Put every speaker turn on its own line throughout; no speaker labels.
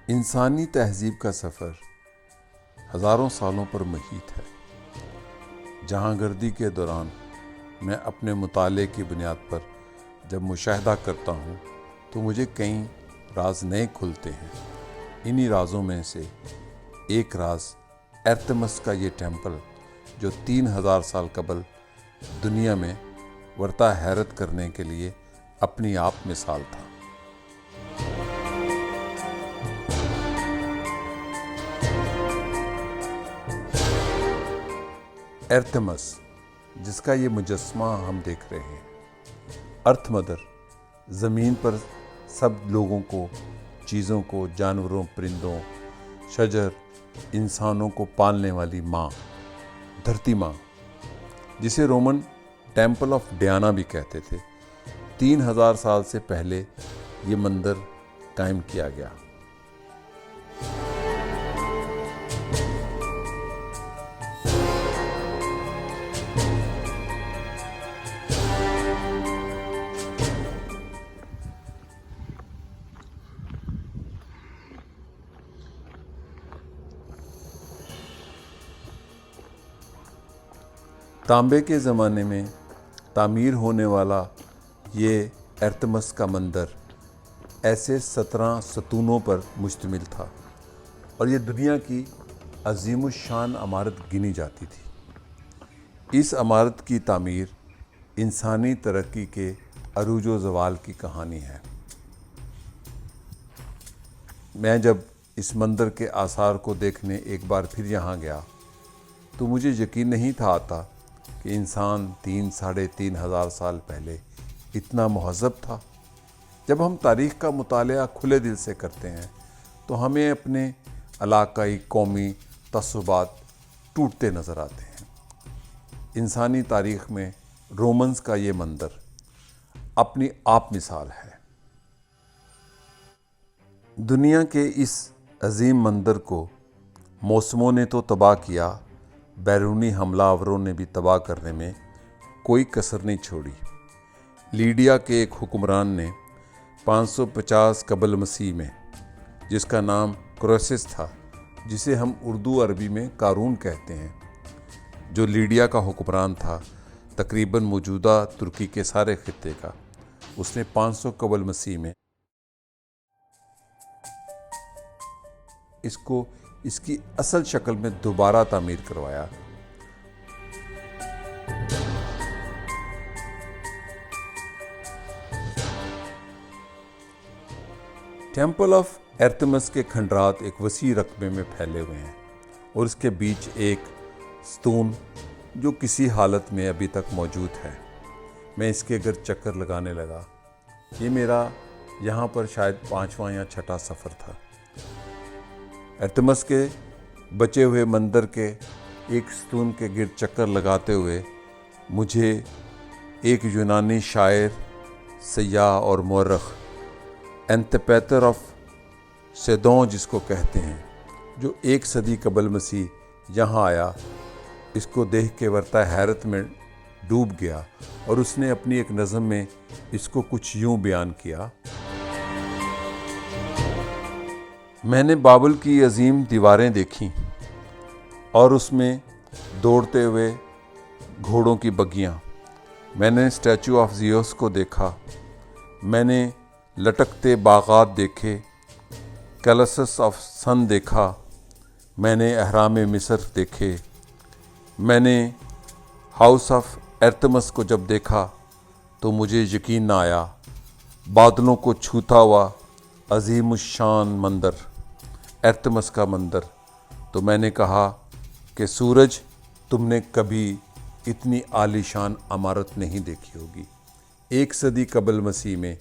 इंसानी तहजीब का सफ़र हज़ारों सालों पर मुहित है। जहांगर्दी के दौरान मैं अपने मुताले की बुनियाद पर जब मुशाहिदा करता हूँ तो मुझे कई राज नए खुलते हैं। इन्हीं राजों में से एक राज अरतमिस का ये टेम्पल, जो 3000 साल कबल दुनिया में वर्ता हैरत करने के लिए अपनी आप मिसाल था। अरतमिस, जिसका ये मुजस्समा हम देख रहे हैं, अर्थ मदर, ज़मीन पर सब लोगों को, चीज़ों को, जानवरों, परिंदों, शजर, इंसानों को पालने वाली माँ, धरती माँ, जिसे रोमन टेम्पल ऑफ डायना भी कहते थे। 3000 साल से पहले ये मंदिर कायम किया गया। तांबे के ज़माने में तामीर होने वाला ये अरतमिस का मंदिर ऐसे 17 सतूनों पर मुश्तमिल था और ये दुनिया की अजीमुशान इमारत गिनी जाती थी। इस इमारत की तामीर इंसानी तरक्की के अरूज व ज़वाल की कहानी है। मैं जब इस मंदिर के आसार को देखने एक बार फिर यहाँ गया तो मुझे यकीन नहीं था आता कि इंसान 3-3.5 साल पहले इतना महज़्ज़ब था। जब हम तारीख़ का मुतालिया खुले दिल से करते हैं तो हमें अपने इलाकाई कौमी तस्सुबात टूटते नज़र आते हैं। इंसानी तारीख़ में रोमन्स का ये मंदिर अपनी आप मिसाल है। दुनिया के इस अजीम मंदिर को मौसमों ने तो तबाह किया, बैरूनी हमलावरों ने भी तबाह करने में कोई कसर नहीं छोड़ी। लीडिया के एक हुक्मरान ने 550 कबल मसीह में, जिसका नाम क्रोएसिस था, जिसे हम उर्दू अरबी में कारून कहते हैं, जो लीडिया का हुक्मरान था, तकरीबन मौजूदा तुर्की के सारे खित्ते का, उसने 500 कबल मसीह में इसको इसकी असल शक्ल में दोबारा तामीर करवाया। टेम्पल ऑफ अरतमिस के खंडरात एक वसी रकबे में फैले हुए हैं और इसके बीच एक स्तून जो किसी हालत में अभी तक मौजूद है। मैं इसके घर चक्कर लगाने लगा। ये मेरा यहाँ पर शायद 5वां या 6ठा सफ़र था। अरतमिस के बचे हुए मंदिर के एक स्तून के गिर्द चक्कर लगाते हुए मुझे एक यूनानी शायर, सयाह और मौरख एंटिपेटर ऑफ सेदों, जिसको कहते हैं, जो 1 सदी कबल मसीह यहाँ आया, इसको देख के वर्ता हैरत में डूब गया और उसने अपनी एक नज़म में इसको कुछ यूँ बयान किया। मैंने बाबुल की अजीम दीवारें देखीं और उसमें दौड़ते हुए घोड़ों की बग्गियाँ। मैंने स्टैचू ऑफ ज़ीउस को देखा। मैंने लटकते बागात देखे, कलसस ऑफ सन देखा। मैंने अहराम मिस्र देखे। मैंने हाउस ऑफ अरतमिस को जब देखा तो मुझे यकीन ना आया। बादलों को छूता हुआ अजीमुशान मंदिर, अरतमिस का मंदिर। तो मैंने कहा कि सूरज, तुमने कभी इतनी आलीशान इमारत नहीं देखी होगी। 1 सदी कबल मसीह में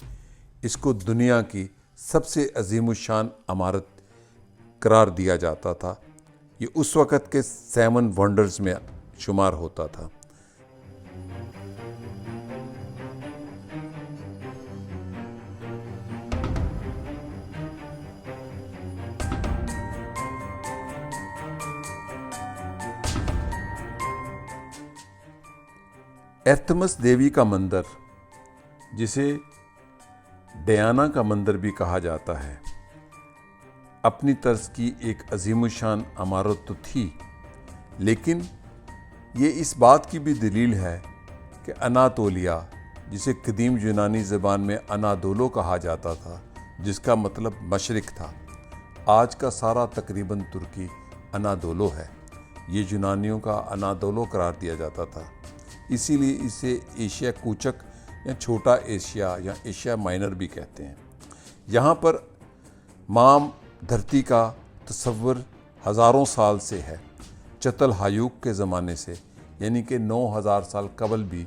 इसको दुनिया की सबसे अजीमुशान इमारत करार दिया जाता था। ये उस वक़्त के 7 वंडर्स में शुमार होता था। अरतमिस देवी का मंदिर, जिसे डायना का मंदिर भी कहा जाता है, अपनी तर्ज की एक अजीमुशान इमारत तो थी, लेकिन ये इस बात की भी दलील है कि अनातोलिया, जिसे कदीम यूनानी ज़बान में अनादोलो कहा जाता था, जिसका मतलब मशरिक था, आज का सारा तकरीबन तुर्की अनादोलो है। ये यूनानियों का अनादोलो करार दिया जाता था, इसीलिए इसे एशिया कूचक या छोटा एशिया या एशिया माइनर भी कहते हैं। यहाँ पर माम धरती का तस्वर हज़ारों साल से है। चतल हायूक के ज़माने से, यानी कि 9000 साल कबल भी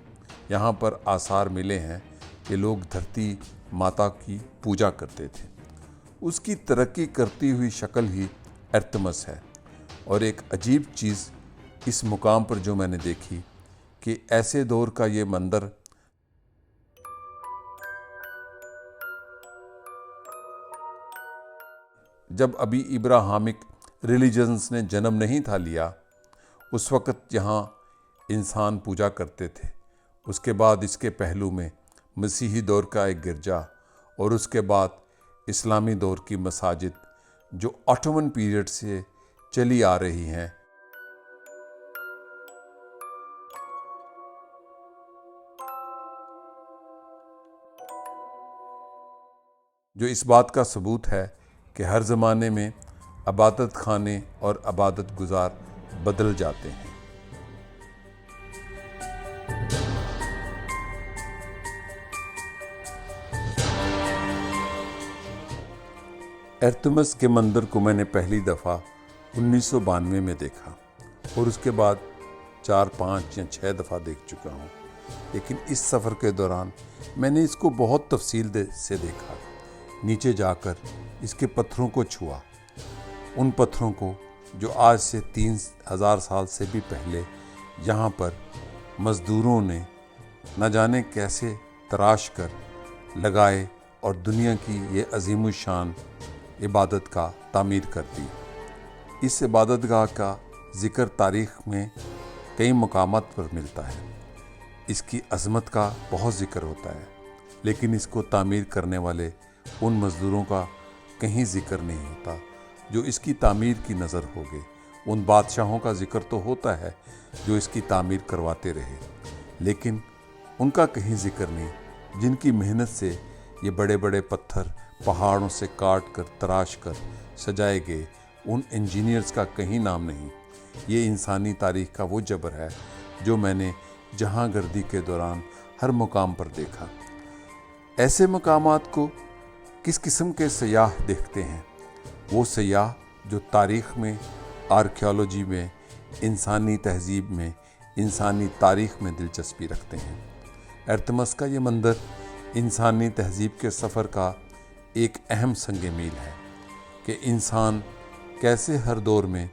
यहाँ पर आसार मिले हैं कि लोग धरती माता की पूजा करते थे। उसकी तरक्की करती हुई शक्ल ही एर्थमस है। और एक अजीब चीज़ इस मुकाम पर जो मैंने देखी कि ऐसे दौर का ये मंदिर जब अभी इब्राहिमिक रिलीजन्स ने जन्म नहीं था लिया, उस वक़्त यहाँ इंसान पूजा करते थे। उसके बाद इसके पहलू में मसीही दौर का एक गिरजा और उसके बाद इस्लामी दौर की मसाजिद जो ऑटोमन पीरियड से चली आ रही हैं। जो इस बात का सबूत है कि हर ज़माने में इबादत खाने और इबादत गुजार बदल जाते हैं। एर्थमस के मंदिर को मैंने पहली दफ़ा 1992 में देखा और उसके बाद 4, 5 या 6 दफ़ा देख चुका हूँ। लेकिन इस सफ़र के दौरान मैंने इसको बहुत तफसील से देखा, नीचे जाकर इसके पत्थरों को छुआ, उन पत्थरों को जो आज से 3000 साल से भी पहले यहाँ पर मज़दूरों ने न जाने कैसे तराश कर लगाए और दुनिया की ये अजीमुशान इबादत का तामीर कर दी। इस इबादतगाह का ज़िक्र तारीख़ में कई मकामात पर मिलता है। इसकी अज़मत का बहुत ज़िक्र होता है, लेकिन इसको तामीर करने वाले उन मज़दूरों का कहीं ज़िक्र नहीं होता जो इसकी तामीर की नज़र हो गए। उन बादशाहों का ज़िक्र तो होता है जो इसकी तामीर करवाते रहे, लेकिन उनका कहीं ज़िक्र नहीं जिनकी मेहनत से ये बड़े बड़े पत्थर पहाड़ों से काट कर तराश कर सजाए गए। उन इंजीनियर्स का कहीं नाम नहीं। ये इंसानी तारीख़ का वो जबर है जो मैंने जहाँ गर्दी के दौरान हर मुकाम पर देखा। ऐसे मकामात को किस किस्म के सयाह देखते हैं? वो सयाह जो तारीख़ में, आर्कियोलॉजी में, इंसानी तहज़ीब में, इंसानी तारीख़ में दिलचस्पी रखते हैं। एर्थमस का ये मंदिर इंसानी तहज़ीब के सफ़र का एक अहम संग मील है कि इंसान कैसे हर दौर में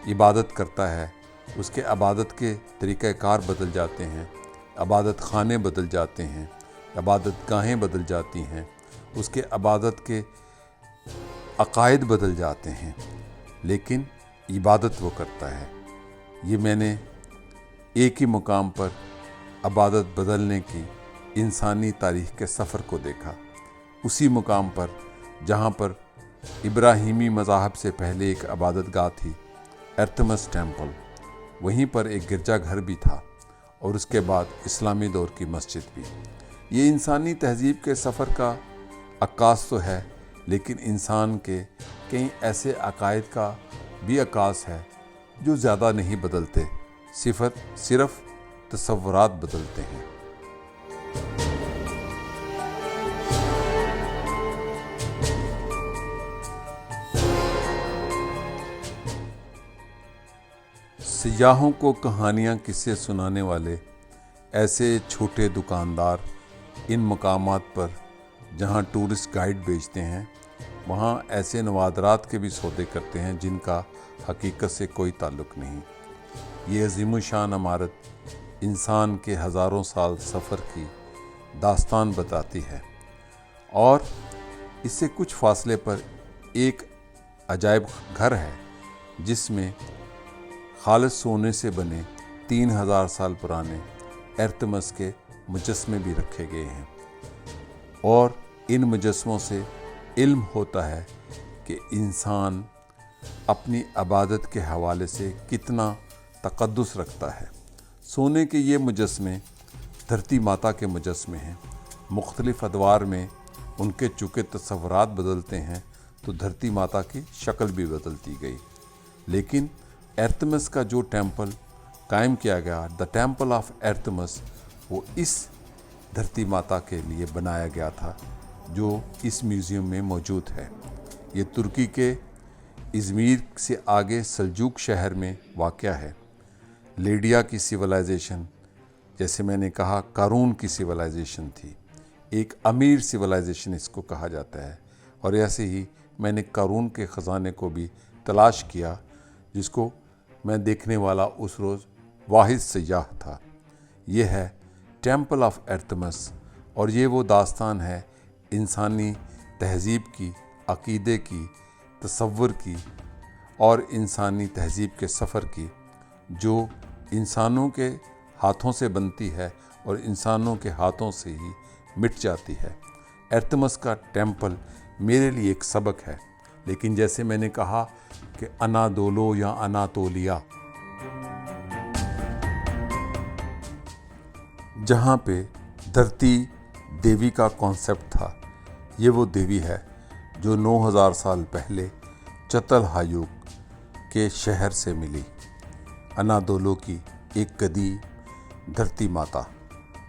इबादत करता है। उसके इबादत के तरीक़ाकार बदल जाते हैं, इबादत खाने बदल जाते हैं, इबादत गाहें बदल जाती हैं, उसके इबादत के अकायद बदल जाते हैं, लेकिन इबादत वो करता है। ये मैंने एक ही मुकाम पर इबादत बदलने की इंसानी तारीख़ के सफ़र को देखा। उसी मुकाम पर जहाँ पर इब्राहिमी मज़ाहब से पहले एक इबादतगाह थी, एर्थमस टेम्पल, वहीं पर एक गिरजाघर भी था और उसके बाद इस्लामी दौर की मस्जिद भी। ये इंसानी तहज़ीब के सफ़र का अक्कास तो है, लेकिन इंसान के कई ऐसे अकायद का भी अक्कास है जो ज़्यादा नहीं बदलते, सिर्फ तसव्वुरात बदलते हैं। सियाहों को कहानियाँ किस्से सुनाने वाले ऐसे छोटे दुकानदार इन मकामात पर जहाँ टूरिस्ट गाइड बेचते हैं, वहाँ ऐसे नवादरात के भी सौदे करते हैं जिनका हकीकत से कोई ताल्लुक़ नहीं। ये अज़ीमुशान इमारत इंसान के हज़ारों साल सफ़र की दास्तान बताती है और इससे कुछ फासले पर एक अजायब घर है जिसमें खालिस सोने से बने 3000 साल पुराने एर्थमस के मुजस्मे भी रखे गए हैं और इन मुजस्मों से इल्म होता है कि इंसान अपनी इबादत के हवाले से कितना तक़द्दुस रखता है। सोने के ये मुजस्मे धरती माता के मुजस्मे हैं। मुख्तलिफ़ अदवार में उनके चूँकि तस्वुरात बदलते हैं तो धरती माता की शक्ल भी बदलती गई। लेकिन आर्टेमिस का जो टेम्पल कायम किया गया, द टेम्पल ऑफ आर्टेमिस, वो इस धरती माता के लिए बनाया गया था जो इस म्यूज़ियम में मौजूद है। ये तुर्की के इज़मीर से आगे सल्जूक शहर में वाक़या है। लिडिया की सिविलाइजेशन, जैसे मैंने कहा, कारून की सिविलाइजेशन थी। एक अमीर सिविलाइजेशन इसको कहा जाता है। और ऐसे ही मैंने कारून के ख़जाने को भी तलाश किया, जिसको मैं देखने वाला उस रोज़ वाहिद सयाह था। ये है टेम्पल ऑफ आर्टेमिस, और ये वो दास्तान है इंसानी तहज़ीब की, अक़ीदे की, तसव्वुर की और इंसानी तहज़ीब के सफ़र की, जो इंसानों के हाथों से बनती है और इंसानों के हाथों से ही मिट जाती है। आर्टेमिस का टेम्पल मेरे लिए एक सबक है। लेकिन जैसे मैंने कहा कि अनादोलो या अनातोलिया, जहाँ पे धरती देवी का कॉन्सेप्ट था, ये वो देवी है जो 9000 साल पहले चतलहायुक के शहर से मिली। अनादोलो की एक गदी धरती माता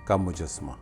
का मुजस्मा।